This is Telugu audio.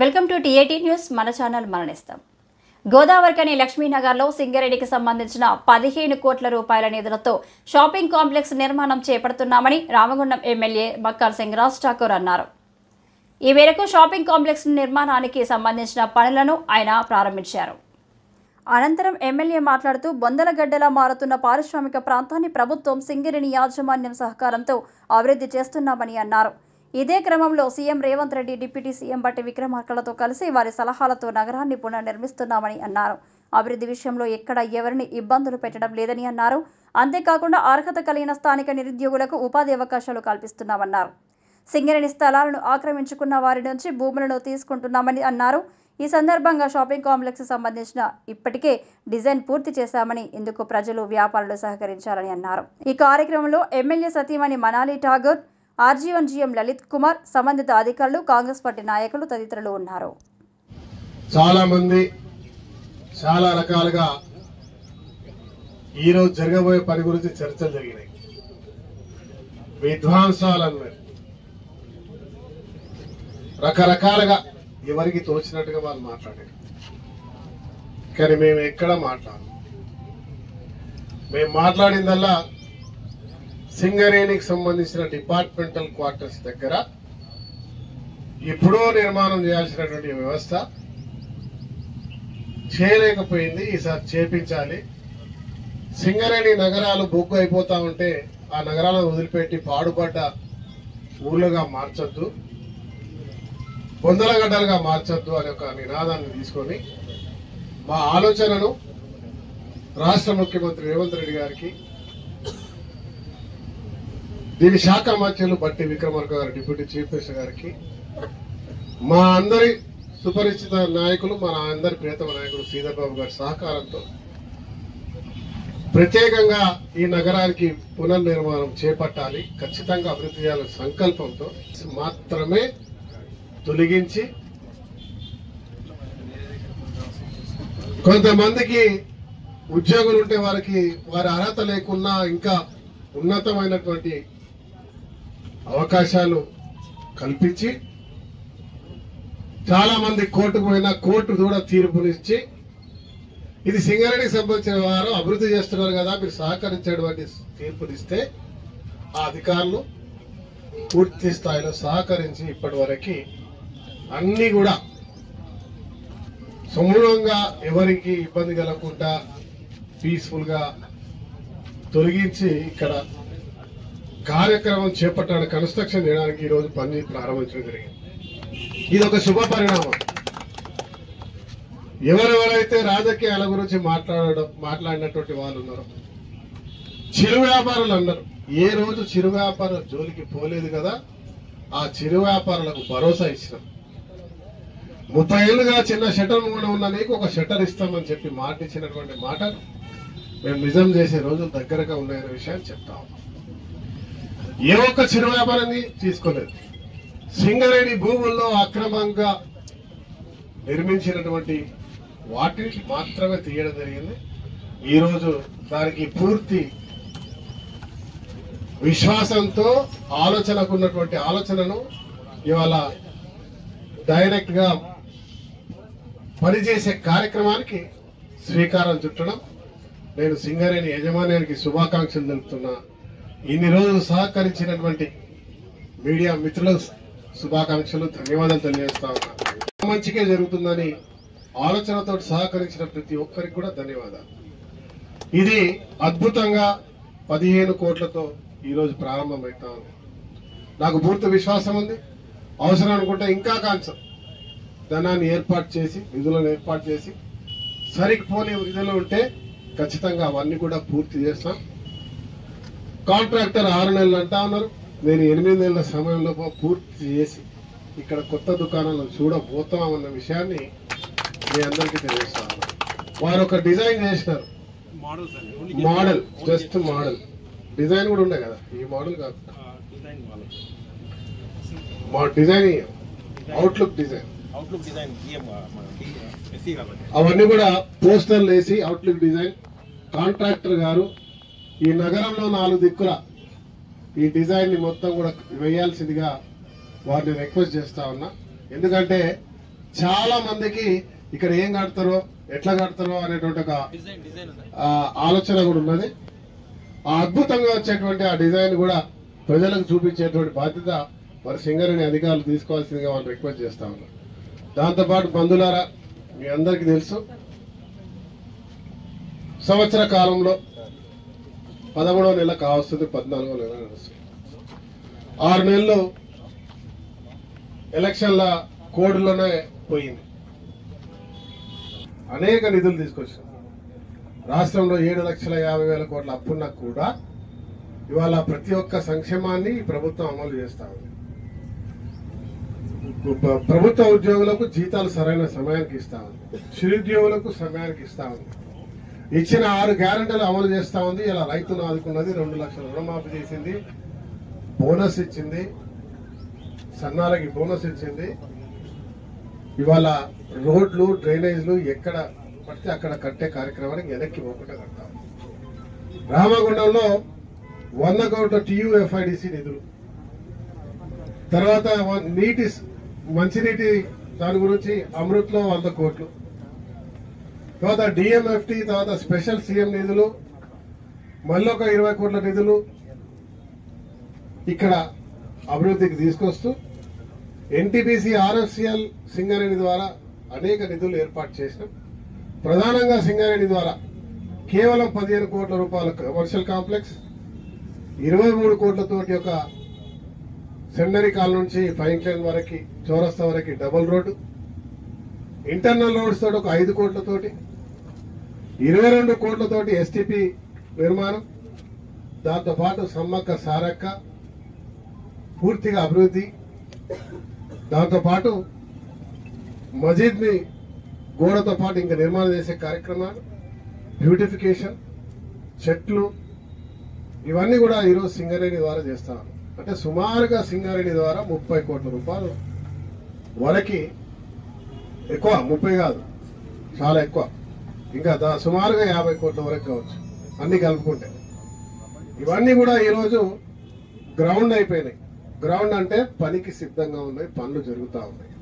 Welcome to TAT news. మన ఛానల్ మరణిస్తాం. గోదావరికని లక్ష్మీనగర్లో సింగరేణికి సంబంధించిన 15 కోట్ల రూపాయల నిధులతో షాపింగ్ కాంప్లెక్స్ నిర్మాణం చేపడుతున్నామని రామగుండం ఎమ్మెల్యే బక్కాల్ సింగరాజ్ ఠాకూర్ అన్నారు. ఈ మేరకు షాపింగ్ కాంప్లెక్స్ నిర్మాణానికి సంబంధించిన పనులను ఆయన ప్రారంభించారు. అనంతరం ఎమ్మెల్యే మాట్లాడుతూ బొందలగడ్డలా మారుతున్న పారిశ్రామిక ప్రాంతాన్ని ప్రభుత్వం సింగరేణి యాజమాన్యం సహకారంతో అభివృద్ధి చేస్తున్నామని అన్నారు. ఇదే క్రమంలో CM Revanth Reddy, deputy CM బట్టి విక్రమార్కలతో కలిసి వారి సలహాలతో నగరాన్ని పునర్నిర్మిస్తున్నామని అన్నారు. అభివృద్ధి విషయంలో ఎక్కడ ఎవరిని ఇబ్బందులు పెట్టడం లేదని అన్నారు. అంతేకాకుండా అర్హత కలిగిన స్థానిక నిరుద్యోగులకు ఉపాధి అవకాశాలు కల్పిస్తున్నామన్నారు. సింగరేణి స్థలాలను ఆక్రమించుకున్న వారి నుంచి భూములను తీసుకుంటున్నామని అన్నారు. ఈ సందర్భంగా షాపింగ్ కాంప్లెక్స్ సంబంధించిన ఇప్పటికే డిజైన్ పూర్తి చేశామని, ఇందుకు ప్రజలు, వ్యాపారులు సహకరించాలని అన్నారు. ఈ కార్యక్రమంలో ఎమ్మెల్యే సతీమణి మనాలి ఠాగూర్, ఆర్జీవన్ జీఎం లలిత్ కుమార్, సంబంధిత అధికారులు, కాంగ్రెస్ పార్టీ నాయకులు తదితరులు ఉన్నారు. చాలా మంది చాలా రకాలుగా ఈరోజు జరగబోయే పని గురించి చర్చలు జరిగినాయి. విధ్వంసాలన్నారు, రకరకాలుగా ఎవరికి తోచినట్టుగా వాళ్ళు మాట్లాడారు. కానీ మేము ఎక్కడ మేము మాట్లాడిందల్లా సింగరేణికి సంబంధించిన డిపార్ట్మెంటల్ క్వార్టర్స్ దగ్గర ఎప్పుడో నిర్మాణం చేయాల్సినటువంటి వ్యవస్థ చేయలేకపోయింది. ఈసారి చేపించాలి. సింగరేణి నగరాలు బొగ్గు అయిపోతా ఉంటే ఆ నగరాలను వదిలిపెట్టి పాడుపడ్డ ఊర్లుగా మార్చొద్దు, బొందలగడ్డలుగా మార్చొద్దు అనే ఒక నినాదాన్ని తీసుకొని మా ఆలోచనను రాష్ట్ర ముఖ్యమంత్రి రేవంత్ రెడ్డి గారికి, దీని శాఖ మంత్రులు బట్టి విక్రమార్క గారు, డిప్యూటీ చీఫ్ మినిస్టర్ గారికి, మా అందరి సుపరిచిత నాయకులు, మన అందరి ప్రియతమ నాయకులు శ్రీధర్ బాబు గారి సహకారంతో ప్రత్యేకంగా ఈ నగరానికి పునర్నిర్మాణం చేపట్టాలి, ఖచ్చితంగా అభివృద్ధి చేయాలనే సంకల్పంతో మాత్రమే తొలగించి కొంతమందికి ఉద్యోగులు ఉంటే వారికి వారి అర్హత లేకున్నా ఇంకా ఉన్నతమైనటువంటి అవకాశాలు కల్పించి, చాలా మంది కోర్టుకు పోయినా కోర్టు కూడా తీర్పునిచ్చి ఇది సింగరేణికి సంబంధించిన వారు అభివృద్ధి చేస్తున్నారు కదా, మీరు సహకరించేటువంటి తీర్పునిస్తే ఆ అధికారులు పూర్తి స్థాయిలో సహకరించి ఇప్పటి వరకు అన్ని కూడా సమూలంగా ఎవరికి ఇబ్బంది కలగకుండా పీస్ఫుల్ గా తొలగించి ఇక్కడ కార్యక్రమం చేపట్టడానికి, కన్స్ట్రక్షన్ చేయడానికి ఈ రోజు పని ప్రారంభించడం జరిగింది. ఇది ఒక శుభ పరిణామం. ఎవరెవరైతే రాజకీయాల గురించి మాట్లాడినటువంటి వాళ్ళు ఉన్నారో, చిరు వ్యాపారులు అన్నారు. ఏ రోజు చిరు వ్యాపారుల జోలికి పోలేదు కదా, ఆ చిరు వ్యాపారులకు భరోసా ఇచ్చినాం. 30 ఏళ్లుగా చిన్న షట్టర్ ముందు ఉన్న నీకు ఒక షట్టర్ ఇస్తామని చెప్పి మాట ఇచ్చినటువంటి మాట మేము నిజం చేసే రోజులు దగ్గరగా ఉన్నాయనే విషయాన్ని చెప్తాం. ఏ ఒక్క చిరు వ్యాపారాన్ని తీసుకోలేదు. సింగరేణి భూముల్లో అక్రమంగా నిర్మించినటువంటి వాటిని మాత్రమే తీయడం జరిగింది. ఈరోజు దానికి పూర్తి విశ్వాసంతో ఆలోచనకున్నటువంటి ఆలోచనను ఇవాళ డైరెక్ట్ గా పనిచేసే కార్యక్రమానికి శ్రీకారం చుట్టడం. నేను సింగరేణి యజమాన్యానికి శుభాకాంక్షలు తెలుపుతున్నా. ఇన్ని రోజులు సహకరించినటువంటి మీడియా మిత్రులకు శుభాకాంక్షలు, ధన్యవాదాలు తెలియజేస్తా ఉన్నా. మంచిగా జరుగుతుందని ఆలోచనతో సహకరించిన ప్రతి ఒక్కరికి కూడా ధన్యవాదాలు. ఇది అద్భుతంగా 15 కోట్లతో ఈరోజు ప్రారంభమవుతా ఉంది. నాకు పూర్తి విశ్వాసం ఉంది. అవసరం అనుకుంటే ఇంకా కొంచెం ధనాన్ని ఏర్పాటు చేసి, నిధులను ఏర్పాటు చేసి, సరిపోని నిధులు ఉంటే ఖచ్చితంగా అవన్నీ కూడా పూర్తి చేస్తాం. కాంట్రాక్టర్ 6 నెలలు అంటా ఉన్నారు. నేను 8 నెలల సమయంలో పూర్తి చేసి ఇక్కడ కొత్త దుకాణాలను చూడబోతామన్న విషయాన్ని మీ అందరికీ తెలియజేస్తాను. వారు ఒక డిజైన్ చేసినారు, మోడల్, జస్ట్ మోడల్, డిజైన్ కూడా ఉండే కదా, ఈ మోడల్ కాదు, మా డిజైన్ అవుట్లుక్ డిజైన్ అవన్నీ కూడా పోస్టర్లు వేసి అవుట్లుక్ డిజైన్. కాంట్రాక్టర్ గారు ఈ నగరంలో 4 దిక్కుల ఈ డిజైన్ ని మొత్తం కూడా వేయాల్సిందిగా వారిని రిక్వెస్ట్ చేస్తా ఉన్నా. ఎందుకంటే చాలా మందికి ఇక్కడ ఏం కడతారో ఎట్లా కడతారో అనేటువంటి ఒక ఆలోచన కూడా ఉన్నది. ఆ అద్భుతంగా వచ్చేటువంటి ఆ డిజైన్ కూడా ప్రజలకు చూపించేటువంటి బాధ్యత మరి సింగరేణి అధికారులు తీసుకోవాల్సిందిగా వాళ్ళు రిక్వెస్ట్ చేస్తా ఉన్నారు. దాంతోపాటు బంధువులారా, మీ అందరికీ తెలుసు, సంవత్సర కాలంలో 13వ నెల కావస్తుంది, 14వ నెల నడుస్తుంది. 6 నెలలు ఎలక్షన్ల కోడ్లోనే పోయింది. అనేక నిధులు తీసుకొచ్చాం. రాష్ట్రంలో 7,50,000 కోట్ల అప్పున్నా కూడా ఇవాళ ప్రతి ఒక్క సంక్షేమాన్ని ప్రభుత్వం అమలు చేస్తా ఉంది. ప్రభుత్వ ఉద్యోగులకు జీతాలు సరైన సమయానికి ఇస్తా ఉంది, చిరుద్యోగులకు సమయానికి ఇస్తా ఉంది, ఇచ్చిన 6 గ్యారెంటీలు అమలు చేస్తా ఉంది. ఇలా రైతును ఆదుకున్నది, 2 లక్షల రుణమాఫీ చేసింది, బోనస్ ఇచ్చింది, సన్నాలకి బోనస్ ఇచ్చింది. ఇవాళ రోడ్లు డ్రైనేజ్లు ఎక్కడ పడితే అక్కడ కట్టే కార్యక్రమానికి వెనక్కి పోకుండా కడతాం. రామగుండంలో 100 కోట్ల TUFIDC నిధులు, తర్వాత మంచినీటి దాని గురించి అమృత్ లో 100 కోట్లు, తర్వాత DMFT, తర్వాత స్పెషల్ CM నిధులు, మళ్ళీ ఒక 20 కోట్ల నిధులు ఇక్కడ అభివృద్ధికి తీసుకొస్తూ NTPC RFCL సింగరేణి ద్వారా అనేక నిధులు ఏర్పాటు చేసినాం. ప్రధానంగా సింగరేణి ద్వారా కేవలం 15 కోట్ల రూపాయల కమర్షియల్ కాంప్లెక్స్, 23 కోట్లతోటి ఒక సెండరీ కాల్ నుంచి ఫైన్ లైన్ వరకు చౌరస్తా వరకు డబుల్ రోడ్డు, ఇంటర్నల్ రోడ్స్ తోటి ఒక 5 కోట్లతోటి, 22 కోట్లతోటి STP నిర్మాణం, దాంతోపాటు సమ్మక్క సారక్క పూర్తిగా అభివృద్ధి, దాంతోపాటు మజీద్ ని గోడతో పాటు ఇంకా నిర్మాణం చేసే కార్యక్రమాలు, బ్యూటిఫికేషన్, చెట్లు, ఇవన్నీ కూడా ఈరోజు సింగరేణి ద్వారా చేస్తాం. అంటే సుమారుగా సింగరేణి ద్వారా 30 కోట్ల రూపాయలు వరకు, ఎక్కువ 30 కాదు, చాలా ఎక్కువ, ఇంకా సుమారుగా 50 కోట్ల వరకు కావచ్చు అన్ని కలుపుకుంటే. ఇవన్నీ కూడా ఈరోజు గ్రౌండ్ అయిపోయినాయి. గ్రౌండ్ అంటే పనికి సిద్ధంగా ఉన్నాయి, పనులు జరుగుతూ ఉన్నాయి.